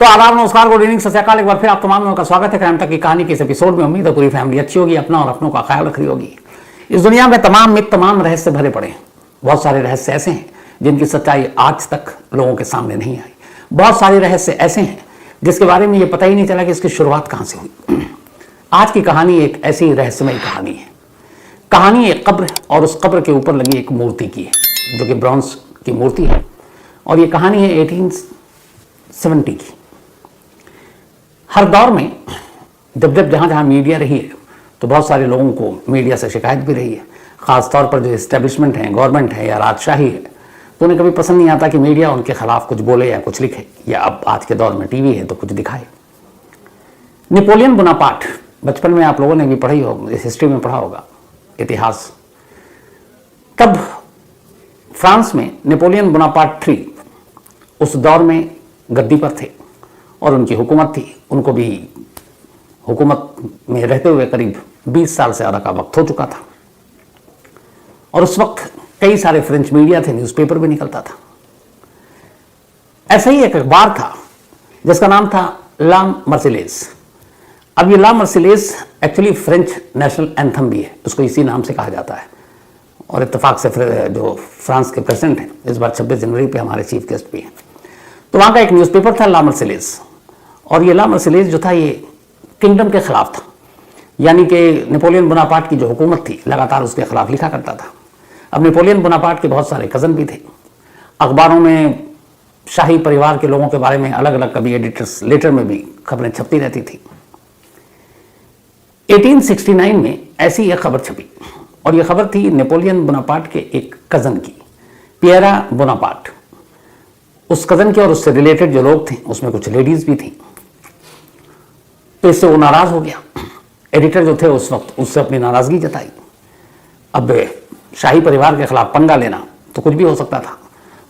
तो आदाब, नमस्कार, गुड इवनिंग, सत श्री अकाल। एक बार फिर आप तमाम लोगों का स्वागत है क्राइम तक की कहानी के इस एपिसोड में। उम्मीद है पूरी फैमिली अच्छी होगी, अपना और अपनों का ख्याल रख रही होगी। इस दुनिया में तमाम मिथ, तमाम रहस्य भरे पड़े हैं। बहुत सारे रहस्य ऐसे हैं जिनकी सच्चाई आज तक लोगों के सामने नहीं आई। बहुत सारे रहस्य ऐसे हैं जिसके बारे में ये पता ही नहीं चला कि इसकी शुरुआत कहाँ से हुई। आज की कहानी एक ऐसी रहस्यमयी कहानी है। कहानी एक कब्र और उस कब्र के ऊपर लगी एक मूर्ति की है, जो कि ब्रॉन्ज की मूर्ति है। और ये कहानी है 1870 की। हर दौर में जब जहाँ जहाँ मीडिया रही है तो बहुत सारे लोगों को मीडिया से शिकायत भी रही है। ख़ास तौर पर जो इस्टेब्लिशमेंट है, गवर्नमेंट है या राजशाही है, तो उन्हें कभी पसंद नहीं आता कि मीडिया उनके खिलाफ कुछ बोले या कुछ लिखे, या अब आज के दौर में टीवी है तो कुछ दिखाए। नेपोलियन बोनापार्ट, बचपन में आप लोगों ने भी पढ़ी हो, इस हिस्ट्री में पढ़ा होगा, इतिहास। तब फ्रांस में नेपोलियन बोनापार्ट 3 उस दौर में गद्दी पर थे और उनकी हुकूमत थी। उनको भी हुकूमत में रहते हुए करीब 20 साल से ज़्यादा का वक्त हो चुका था। और उस वक्त कई सारे फ्रेंच मीडिया थे, न्यूज़पेपर भी निकलता था। ऐसा ही एक अखबार था जिसका नाम था ला मर्सिलेज। अब ये ला मर्सिलेज एक्चुअली फ्रेंच नेशनल एंथम भी है, उसको इसी नाम से कहा जाता है। और इत्तेफाक से जो फ्रांस के प्रेसिडेंट हैं, इस बार 26 जनवरी पे हमारे चीफ गेस्ट भी हैं, तो वहाँ का एक न्यूज़पेपर था ला मर्सिलेज। और ये ला मर्सिलेज जो था ये किंगडम के खिलाफ था, यानी कि नेपोलियन बोनापार्ट की जो हुकूमत थी लगातार उसके खिलाफ लिखा करता था। अब नेपोलियन बोनापार्ट के बहुत सारे कज़न भी थे। अखबारों में शाही परिवार के लोगों के बारे में अलग अलग कभी एडिटर्स लेटर में भी खबरें छपती रहती थी। 1869 में ऐसी एक खबर छपी और यह खबर थी नेपोलियन बोनापार्ट के एक कज़न की, पियरा बोनापार्ट। उस कज़न के और उससे रिलेटेड जो लोग थे उसमें कुछ लेडीज़ भी थी। तो इससे वो नाराज़ हो गया। एडिटर जो थे उस वक्त उससे अपनी नाराज़गी जताई। अब शाही परिवार के खिलाफ पंगा लेना तो कुछ भी हो सकता था।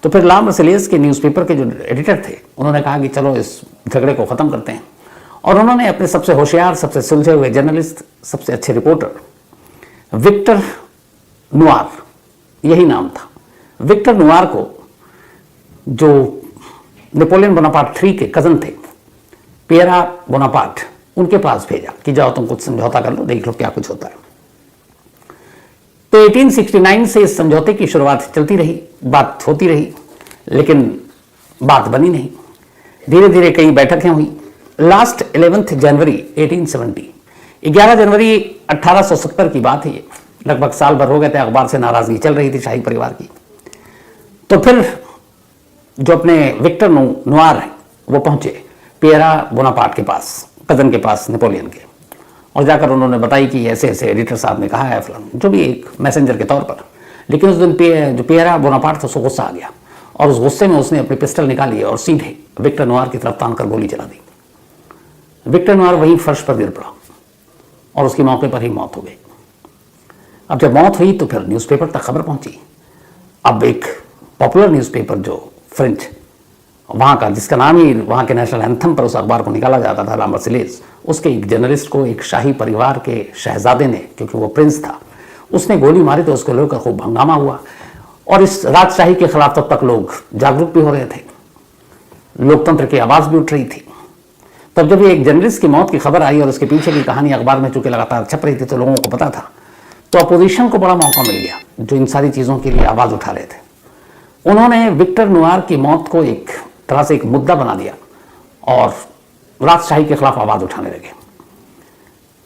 तो फिर ला मर्सिलेज के न्यूज़पेपर के जो एडिटर थे उन्होंने कहा कि चलो इस झगड़े को ख़त्म करते हैं। और उन्होंने अपने सबसे होशियार, सबसे सुलझे हुए जर्नलिस्ट, सबसे अच्छे रिपोर्टर विक्टर नुआर, यही नाम था, विक्टर नुआर को, जो नेपोलियन बोनापार्ट 3 के कज़न थे, पियरा बोनापार्ट, उनके पास भेजा कि जाओ तुम कुछ समझौता कर लो, देख लो क्या कुछ होता है। तो 1869 से इस समझौते की शुरुआत चलती रही, बात होती रही, लेकिन बात बनी नहीं। धीरे धीरे कई बैठकें हुई। लास्ट 11 जनवरी 1870, 11 जनवरी 1870 की बात है ये। लगभग साल भर हो गए थे, अखबार से नाराजगी चल रही थी शाही परिवार की। तो फिर जो अपने विक्टर नुआर हैं वो पहुंचे पियरा बोनापार्ट के पास, कज़न के पास नेपोलियन के, और जाकर उन्होंने बताई कि ऐसे ऐसे एडिटर साहब ने कहा है फलान, जो भी एक मैसेंजर के तौर पर। लेकिन उस दिन जो पियरा बोनापार्ट था उसको गुस्सा आ गया और उस गुस्से में उसने अपनी पिस्टल निकाली और सीधे विक्टर नुआर की तरफ तान कर गोली चला दी। विक्टर नुआर वहीं फर्श पर गिर पड़ा और उसकी मौके पर ही मौत हो गई। अब जब मौत हुई तो फिर न्यूज़पेपर तक खबर पहुंची। अब एक पॉपुलर न्यूज़पेपर जो फ्रेंच वहाँ का, जिसका नाम ही वहाँ के नेशनल एंथम पर उस अखबार को निकाला जाता था, ला मर्सिलेज, उसके एक जर्नलिस्ट को एक शाही परिवार के शहजादे ने, क्योंकि वो प्रिंस था, उसने गोली मारी तो उसको लेकर खूब हंगामा हुआ। और इस राजशाही के खिलाफ तब तक लोग जागरूक भी हो रहे थे, लोकतंत्र की आवाज़ भी उठ रही थी। तब जब ये एक जर्नलिस्ट की मौत की खबर आई और उसके पीछे की कहानी अखबार में चूंकि लगातार छप रही थी तो लोगों को पता था, तो अपोजिशन को बड़ा मौका मिल गया जो इन सारी चीज़ों के लिए आवाज़ उठा रहे थे। उन्होंने विक्टर नुआर की मौत को एक तरह से एक मुद्दा बना दिया और राजशाही के खिलाफ आवाज़ उठाने लगे।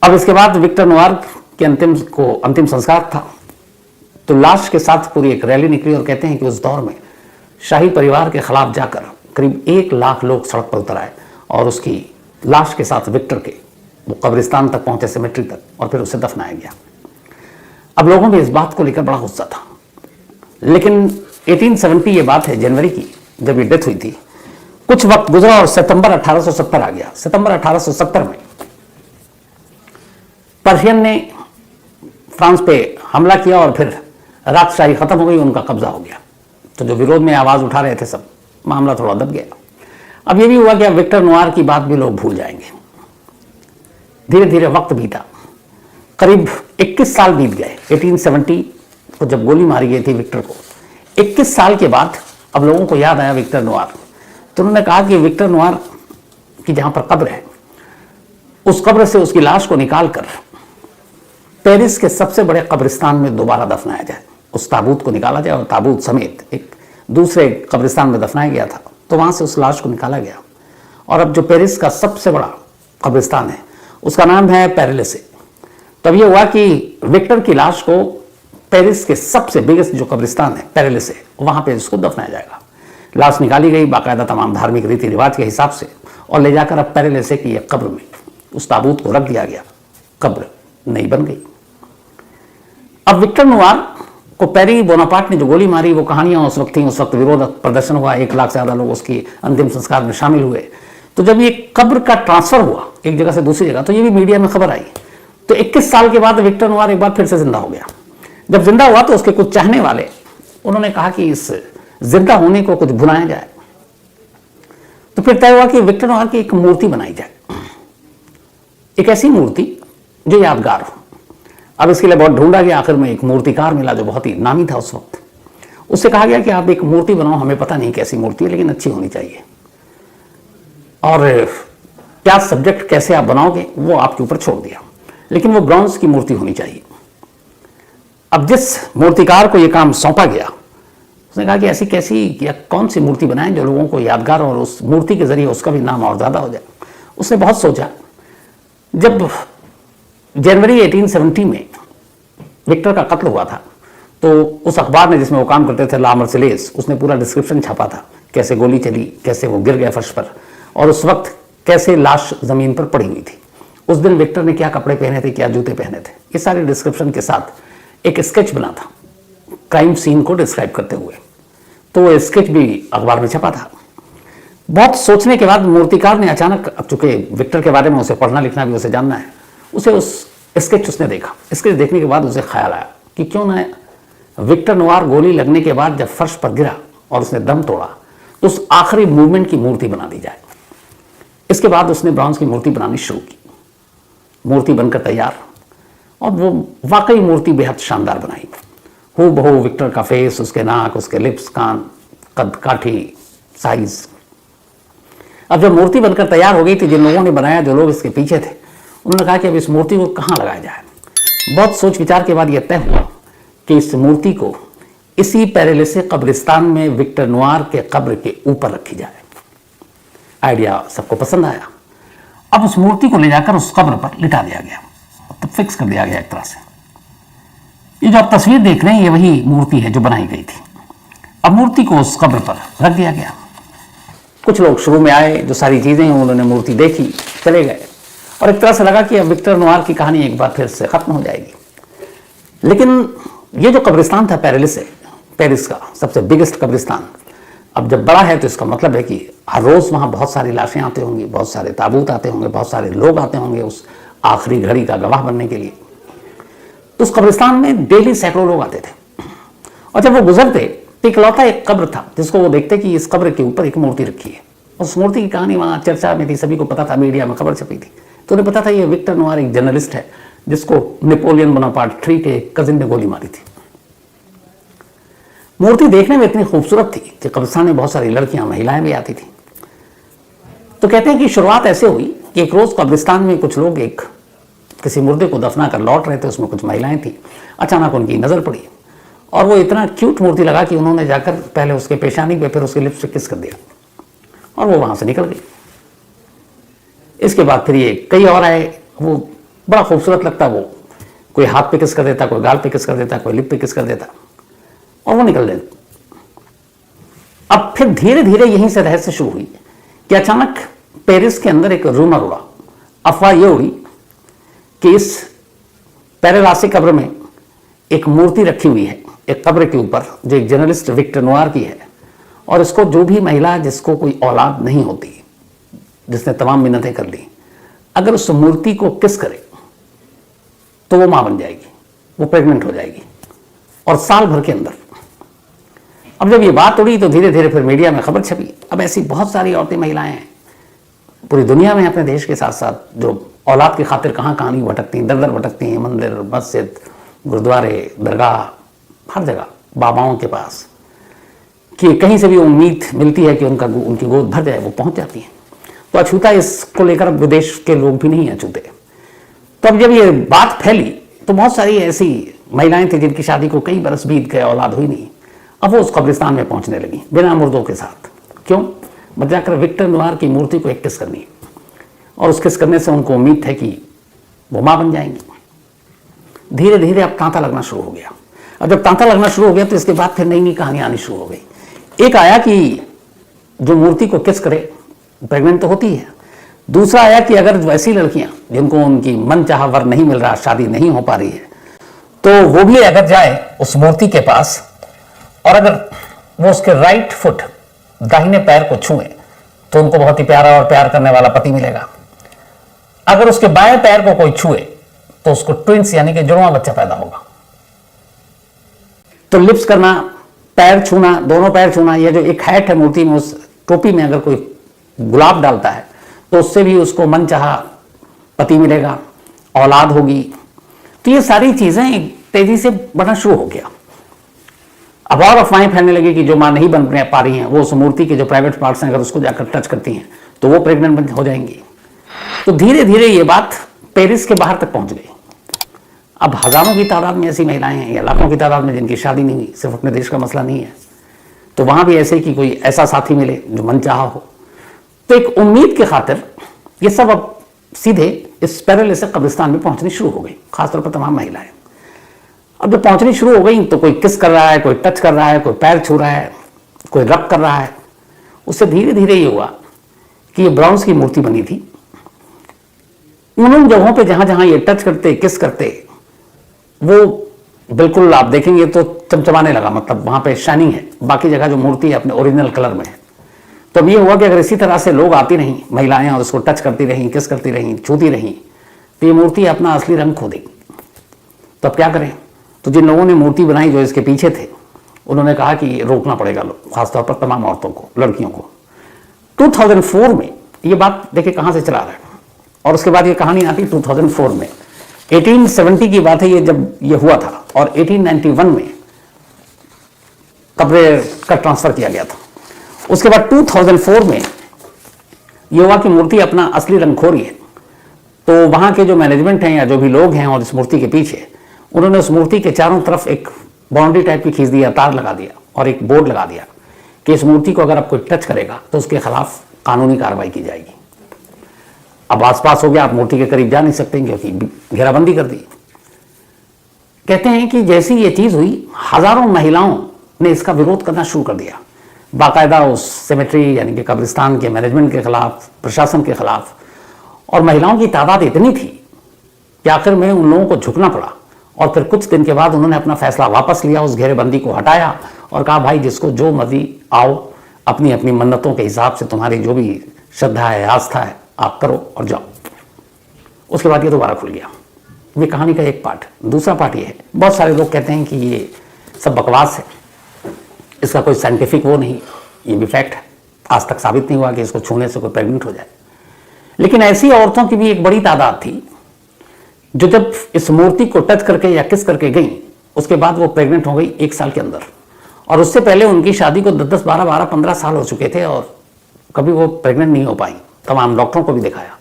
अब इसके बाद विक्टर नुआर के अंतिम संस्कार था, तो लाश के साथ पूरी एक रैली निकली और कहते हैं कि उस दौर में शाही परिवार के खिलाफ जाकर करीब 1 लाख लोग सड़क पर उतर आए और उसकी लाश के साथ विक्टर के वो कब्रिस्तान तक पहुंचे, सेमेट्री तक, और फिर उसे दफनाया गया। अब लोगों में इस बात को लेकर बड़ा गुस्सा था। लेकिन 1870 ये बात है, जनवरी की, जब ये डेथ हुई थी, कुछ वक्त गुजरा और सितंबर 1870 आ गया। सितंबर 1870 में पर्शियन ने फ्रांस पे हमला किया और फिर राजशाही खत्म हो गई, उनका कब्जा हो गया। तो जो विरोध में आवाज उठा रहे थे सब, मामला थोड़ा दब गया। अब ये भी हुआ कि अब विक्टर नुआर की बात भी लोग भूल जाएंगे। धीरे धीरे वक्त बीता, करीब 21 साल बीत गए। 1870 को जब गोली मारी गई थी विक्टर को, 21 साल के बाद अब लोगों को याद आया विक्टर नुआर। तो उन्होंने कहा कि विक्टर नुआर कि जहां पर कब्र है उस कब्र से उसकी लाश को निकालकर पेरिस के सबसे बड़े कब्रिस्तान में दोबारा दफनाया जाए। उस ताबूत को निकाला जाए और ताबूत समेत एक दूसरे कब्रिस्तान में दफनाया गया था, तो वहां से उस लाश को निकाला गया और अब जो पेरिस का सबसे बड़ा कब्रिस्तान है उसका नाम है पेरेलिसे। तब यह हुआ कि विक्टर की लाश को पेरिस के सबसे बिगेस्ट जो कब्रिस्तान है पेरेलिसे, वहां पे उसको दफनाया जाएगा। लाश निकाली गई बाकायदा तमाम धार्मिक रीति रिवाज के हिसाब से और ले जाकर अब पेरेलिसे की एक कब्र में उस ताबूत को रख दिया गया। कब्र नई बन गई। अब विक्टर नुआर को पेरी बोनापार्ट ने जो गोली मारी वो कहानियां उस वक्त थी। उस वक्त विरोध प्रदर्शन हुआ, 1 लाख से ज्यादा लोग उसकी अंतिम संस्कार में शामिल हुए। तो जब ये कब्र का ट्रांसफर हुआ एक जगह से दूसरी जगह, तो ये भी मीडिया में खबर आई। तो 21 साल के बाद विक्टर नुआर एक बार फिर से जिंदा हो गया। जब जिंदा हुआ तो उसके कुछ चाहने वाले उन्होंने कहा कि इस जिंदा होने को कुछ भुनाया जाए। तो फिर तय हुआ कि विक्टर नुआर की एक मूर्ति बनाई जाए, एक ऐसी मूर्ति जो यादगार हो। अब इसके लिए बहुत ढूंढा गया, आखिर में एक मूर्तिकार मिला जो बहुत ही नामी था उस वक्त। उससे कहा गया कि आप एक मूर्ति बनाओ, हमें पता नहीं कैसी मूर्ति है लेकिन अच्छी होनी चाहिए, और क्या सब्जेक्ट कैसे आप बनाओगे वो आपके ऊपर छोड़ दिया, लेकिन वो ब्रॉन्ज की मूर्ति होनी चाहिए। अब जिस मूर्तिकार को यह काम सौंपा गया उसने कहा कि ऐसी कैसी या कौन सी मूर्ति बनाएं जो लोगों को यादगार और उस मूर्ति के जरिए उसका भी नाम और ज्यादा हो जाए। उसने बहुत सोचा। जब जनवरी 1870 में विक्टर का कत्ल हुआ था तो उस अखबार ने जिसमें वो काम करते थे ला मर्सिलेस, उसने पूरा डिस्क्रिप्शन छापा था, कैसे गोली चली, कैसे वो गिर गए फर्श पर और उस वक्त कैसे लाश जमीन पर पड़ी हुई थी, उस दिन विक्टर ने क्या कपड़े पहने थे, क्या जूते पहने थे, इस सारे डिस्क्रिप्शन के साथ एक स्केच बना था क्राइम सीन को डिस्क्राइब करते हुए। तो वो स्केच भी अखबार में छपा था। बहुत सोचने के बाद मूर्तिकार ने अचानक, चूंकि विक्टर के बारे में उसे पढ़ना लिखना भी उसे जानना है, उसे उस स्केच उसने देखा। स्केच देखने के बाद उसे ख्याल आया कि क्यों ना विक्टर नुआर गोली लगने के बाद जब फर्श पर गिरा और उसने दम तोड़ा तो उस आखिरी मूवमेंट की मूर्ति बना दी जाए। इसके बाद उसने ब्रॉन्ज की मूर्ति बनानी शुरू की। मूर्ति बनकर तैयार और वो वाकई मूर्ति बेहद शानदार बनाई। हू बहू विक्टर का फेस, उसके नाक, उसके लिप्स, कान, कद काठी, साइज। अब जब मूर्ति बनकर तैयार हो गई थी, जिन लोगों ने बनाया, जो लोग इसके पीछे थे, उन्होंने कहा कि अब इस मूर्ति को कहाँ लगाया जाए। बहुत सोच विचार के बाद यह तय हुआ कि इस मूर्ति को इसी पेरेलिसे कब्रिस्तान में विक्टर नुआर के कब्र के ऊपर रखी जाए। आइडिया सबको पसंद आया। अब उस मूर्ति को ले जाकर उस कब्र पर लिटा दिया गया, तो फिक्स कर दिया गया एक तरह से। ये जो आप तस्वीर देख रहे हैं ये वही मूर्ति है जो बनाई गई थी। अब मूर्ति को उस कब्र पर रख दिया गया। कुछ लोग शुरू में आए, जो सारी चीजें हैं उन्होंने मूर्ति देखी, चले गए और एक तरह से लगा कि अब विक्टर नुआर की कहानी एक बार फिर से खत्म हो जाएगी। लेकिन ये जो कब्रिस्तान था पेरेलिसे, पेरिस का सबसे बिगेस्ट कब्रिस्तान, अब जब बड़ा है तो इसका मतलब है कि हर रोज वहां बहुत सारी लाशें आती होंगी, बहुत सारे ताबूत आते होंगे, बहुत सारे लोग आते होंगे उस आखिरी घड़ी का गवाह बनने के लिए। तो उस कब्रिस्तान में डेली सैकड़ों लोग आते थे और जब वो गुजरते तो इकलौता एक कब्र था जिसको वो देखते कि इस कब्र के ऊपर एक मूर्ति रखी है। उस मूर्ति की कहानी वहां चर्चा में थी, सभी को पता था, मीडिया में खबर छपी थी। तो उन्हें पता था ये विक्टर नुआर एक जर्नलिस्ट है जिसको नेपोलियन बोनापार्ट III के कजिन ने गोली मारी थी। मूर्ति देखने में इतनी खूबसूरत थी कि कब्रिस्तान में बहुत सारी लड़कियां, महिलाएं भी आती थी। तो कहते हैं कि शुरुआत ऐसे हुई कि एक रोज कब्रिस्तान में कुछ लोग एक किसी मुर्दे को दफना कर लौट रहे थे, उसमें कुछ महिलाएं थी। अचानक उनकी नजर पड़ी और वो इतना क्यूट मूर्ति लगा कि उन्होंने जाकर पहले उसके पेशानी पे, फिर उसके लिप्स पे किस कर दिया और वो वहां से निकल गई। इसके बाद फिर ये कई और आए, वो बड़ा खूबसूरत लगता, वो कोई हाथ पे किस कर देता, कोई गाल पे किस कर देता, कोई लिप पे किस कर देता और वो निकल गए। अब फिर धीरे धीरे यहीं से रहस्य शुरू हुई कि अचानक पेरिस के अंदर एक रूमर उड़ा, अफवाह ये उड़ी कि इस पेरेलासे कब्र में एक मूर्ति रखी हुई है एक कब्र के ऊपर, जो एक जर्नलिस्ट विक्टर नुआर की है, और इसको जो भी महिला जिसको कोई औलाद नहीं होती, जिसने तमाम मिन्नतें कर ली, अगर उस मूर्ति को किस करे तो वो मां बन जाएगी, वो प्रेग्नेंट हो जाएगी और साल भर के अंदर। अब जब ये बात उड़ी तो धीरे धीरे फिर मीडिया में खबर छपी। अब ऐसी बहुत सारी औरतें, महिलाएं हैं पूरी दुनिया में, अपने देश के साथ साथ, जो औलाद की खातिर कहां कहां नहीं भटकती, दर दर भटकती हैं, मंदिर, मस्जिद, गुरुद्वारे, दरगाह, हर जगह बाबाओं के पास, कि कहीं से भी उम्मीद मिलती है कि उनकी गोद भर जाए, वो पहुंच जाती हैं। तो अछूता इसको लेकर विदेश के लोग भी नहीं अछूते। तो अब जब ये बात फैली तो बहुत सारी ऐसी महिलाएं थी जिनकी शादी को कई बरस बीत गए, औलाद हुई नहीं। अब वो उस कब्रिस्तान में पहुंचने लगी बिना मुर्दों के साथ। क्यों? मतलब जाकर विक्टर नुआर की मूर्ति को एक किस करनी, और उस किस करने से उनको उम्मीद है कि वो मां बन जाएंगी। धीरे धीरे अब तांता लगना शुरू हो गया। अब जब तांता लगना शुरू हो गया तो इसके बाद फिर नई नई कहानियां आनी शुरू हो गई। एक आया कि जो मूर्ति को किस करे प्रेग्नेंट तो होती है। दूसरा आया कि अगर वैसी लड़कियां जिनको उनकी मन चाहा वर नहीं मिल रहा, शादी नहीं हो पा रही है, तो वो भी अगर जाए उस मूर्ति के पास और अगर वो उसके राइट फुट दाहिने पैर को छुए तो उनको बहुत ही प्यारा और प्यार करने वाला पति मिलेगा। अगर उसके बाएं पैर को कोई छुए तो उसको ट्विंस यानी कि जुड़वा बच्चा पैदा होगा। तो लिप्स करना, पैर छूना, दोनों पैर छूना, ये जो एक हैट है मूर्ति में, उस टोपी में अगर कोई गुलाब डालता है तो उससे भी उसको मन चाहा पति मिलेगा, औलाद होगी। तो ये सारी चीजें तेजी से बढ़ना शुरू हो गया। अब और अफवाहें फैलने लगी कि जो मां नहीं बन पा रही हैं वो उस मूर्ति के जो प्राइवेट पार्ट्स हैं अगर उसको जाकर टच करती हैं तो वो प्रेग्नेंट हो जाएंगी। तो धीरे धीरे ये बात पेरिस के बाहर तक पहुंच गई। अब हजारों की तादाद में ऐसी महिलाएं हैं या लाखों की तादाद में जिनकी शादी नहीं हुई। सिर्फ अपने देश का मसला नहीं है, तो वहां भी ऐसे कि कोई ऐसा साथी मिले जो मन चाहा हो। तो एक उम्मीद के खातिर ये सब अब सीधे इस पैरेलल से कब्रिस्तान में पहुंचनी शुरू हो गई, खासतौर पर तमाम महिलाएं। अब जब पहुंचनी शुरू हो गई तो कोई किस कर रहा है, कोई टच कर रहा है, कोई पैर छू रहा है, कोई रब कर रहा है। उससे धीरे धीरे ये हुआ कि ये ब्रॉन्ज की मूर्ति बनी थी। उन जगहों पे जहां जहां ये टच करते, किस करते, वो बिल्कुल आप देखेंगे तो चमचमाने लगा, मतलब वहां पे शाइनिंग है। बाकी जगह जो मूर्ति है अपने ओरिजिनल कलर में है। तो अब ये हुआ कि अगर इसी तरह से लोग आती रहीं महिलाएं और उसको टच करती रहीं, किस करती रहीं, छूती रहीं, तो ये मूर्ति अपना असली रंग खो देगी। तो अब क्या करें? तो जिन लोगों ने मूर्ति बनाई जो इसके पीछे थे, उन्होंने कहा कि रोकना पड़ेगा लोग, खासतौर पर तमाम औरतों को, लड़कियों को। 2004 में ये बात देखिए कहां से चला रहा है। और उसके बाद ये कहानी आती 2004 में। 1870 की बात है ये जब ये हुआ था, और 1891 में कब्र का ट्रांसफर किया गया था। उसके बाद 2004 में ये हुआ कि मूर्ति अपना असली रंग खो रही है। तो वहां के जो मैनेजमेंट हैं या जो भी लोग हैं और इस मूर्ति के पीछे, उन्होंने उस मूर्ति के चारों तरफ एक बाउंड्री टाइप की खींच दिया, तार लगा दिया और एक बोर्ड लगा दिया कि इस मूर्ति को अगर आप कोई टच करेगा तो उसके खिलाफ कानूनी कार्रवाई की जाएगी। अब आसपास हो गया, आप मूर्ति के करीब जा नहीं सकते क्योंकि घेराबंदी कर दी। कहते हैं कि जैसी ये चीज हुई, हजारों महिलाओं ने इसका विरोध करना शुरू कर दिया, बाकायदा उस सेमेट्री यानी कि कब्रिस्तान के मैनेजमेंट के खिलाफ, प्रशासन के खिलाफ। और महिलाओं की तादाद इतनी थी कि आखिर में उन लोगों को झुकना पड़ा। और फिर कुछ दिन के बाद उन्होंने अपना फैसला वापस लिया, उस घेरेबंदी को हटाया और कहा भाई जिसको जो मर्जी आओ, अपनी अपनी मन्नतों के हिसाब से तुम्हारी जो भी श्रद्धा है, आस्था है, आप करो और जाओ। उसके बाद ये दोबारा खुल गया। ये कहानी का एक पार्ट। दूसरा पार्ट ये है, बहुत सारे लोग कहते हैं कि ये सब बकवास है, इसका कोई साइंटिफिक वो नहीं, ये भी फैक्ट है। आज तक साबित नहीं हुआ कि इसको छूने से कोई प्रेग्नेंट हो जाए। लेकिन ऐसी औरतों की भी एक बड़ी तादाद थी जो जब इस मूर्ति को टच करके या किस करके गई, उसके बाद वो प्रेग्नेंट हो गई 1 साल के अंदर। और उससे पहले उनकी शादी को 10, 12, 15 साल हो चुके थे और कभी वो प्रेग्नेंट नहीं हो पाई। तमाम डॉक्टरों को भी दिखाया।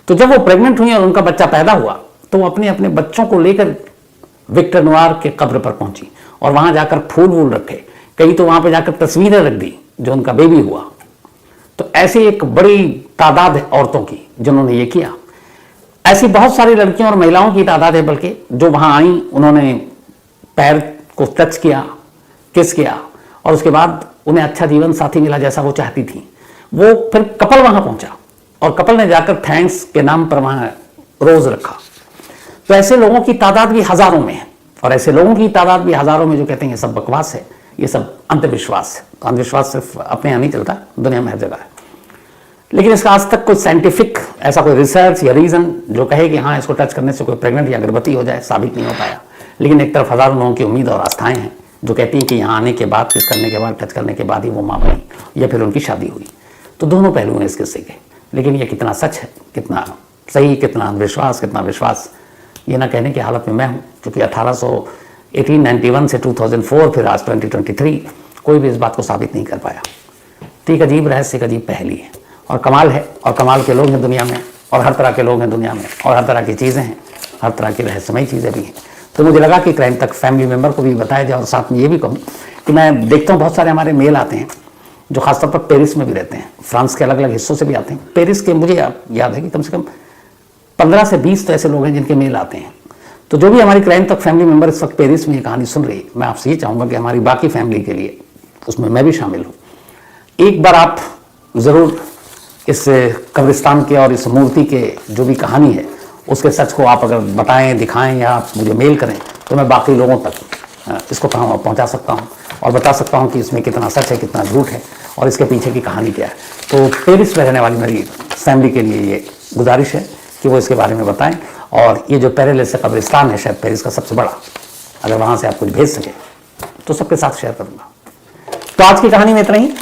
तो जब वो प्रेग्नेंट हुई और उनका बच्चा पैदा हुआ तो वो अपने अपने बच्चों को लेकर विक्टर नुआर के कब्र पर पहुंची और वहां जाकर फूल वूल रखे, कई तो वहां पर जाकर तस्वीरें रख दी जो उनका बेबी हुआ। तो ऐसी एक बड़ी तादाद है औरतों की जिन्होंने ये किया। ऐसी बहुत सारी लड़कियों और महिलाओं की तादाद है बल्कि जो वहां आई, उन्होंने पैर को टच किया, किस किया और उसके बाद उन्हें अच्छा जीवन साथी मिला जैसा वो चाहती थी। वो फिर कपल वहां पहुंचा और कपल ने जाकर थैंक्स के नाम पर वहां रोज रखा। तो ऐसे लोगों की तादाद भी हजारों में है और ऐसे लोगों की तादाद भी हजारों में जो कहते हैं ये सब बकवास है, ये सब अंधविश्वास है। तो अंधविश्वास सिर्फ अपने यहाँ नहीं चलता, दुनिया में हर जगह है। लेकिन इसका आज तक कोई साइंटिफिक ऐसा कोई रिसर्च या रीजन जो कहे कि हाँ इसको टच करने से कोई प्रेग्नेंट या गर्भवती हो जाए, साबित नहीं हो पाया। लेकिन एक तरफ हजारों लोगों की उम्मीद और आस्थाएं हैं जो कहती हैं कि यहाँ आने के बाद, किस करने के बाद, टच करने के बाद ही वो माँ बनी या फिर उनकी शादी हुई। तो दोनों पहलू हैं इस किस्से के। लेकिन ये कितना सच है, कितना सही, कितना अंधविश्वास, कितना विश्वास, ये ना कहने की हालत में मैं हूँ। क्योंकि 1891 से 2004 फिर आज 2023 कोई भी इस बात को साबित नहीं कर पाया। तो एक अजीब रहस्य, एक अजीब पहेली है और कमाल है, और कमाल के लोग हैं दुनिया में, और हर तरह के लोग हैं दुनिया में, और हर तरह की चीज़ें हैं, हर तरह की रहस्यमयी चीज़ें भी हैं। तो मुझे लगा कि क्राइम तक फैमिली मेम्बर को भी बताया जाए, और साथ में ये भी कहूँ कि मैं देखता हूँ बहुत सारे हमारे मेल आते हैं जो खासतौर पर पेरिस में भी रहते हैं, फ्रांस के अलग अलग हिस्सों से भी आते हैं। पेरिस के मुझे याद है कि कम से कम 15 से 20 तो ऐसे लोग हैं जिनके मेल आते हैं। तो जो भी हमारी क्राइम तक फैमिली मेम्बर इस वक्त पेरिस में ये कहानी सुन रही है, मैं आपसे ये चाहूँगा कि हमारी बाकी फैमिली के लिए, उसमें मैं भी शामिल हूँ, एक बार आप ज़रूर इस कब्रिस्तान के और इस मूर्ति के जो भी कहानी है उसके सच को आप अगर बताएं, दिखाएं या आप मुझे मेल करें तो मैं बाकी लोगों तक इसको पहुंचा सकता हूं और बता सकता हूं कि इसमें कितना सच है, कितना झूठ है और इसके पीछे की कहानी क्या है। तो पेरिस में रहने वाली मेरी फैमिली के लिए ये गुजारिश है कि वो इसके बारे में बताएं, और ये जो पेरेलेस कब्रिस्तान है शायद पेरिस का सबसे बड़ा, अगर वहाँ से आप कुछ भेज सकें तो सबके साथ शेयर करूँगा। तो आज की कहानी में इतना ही।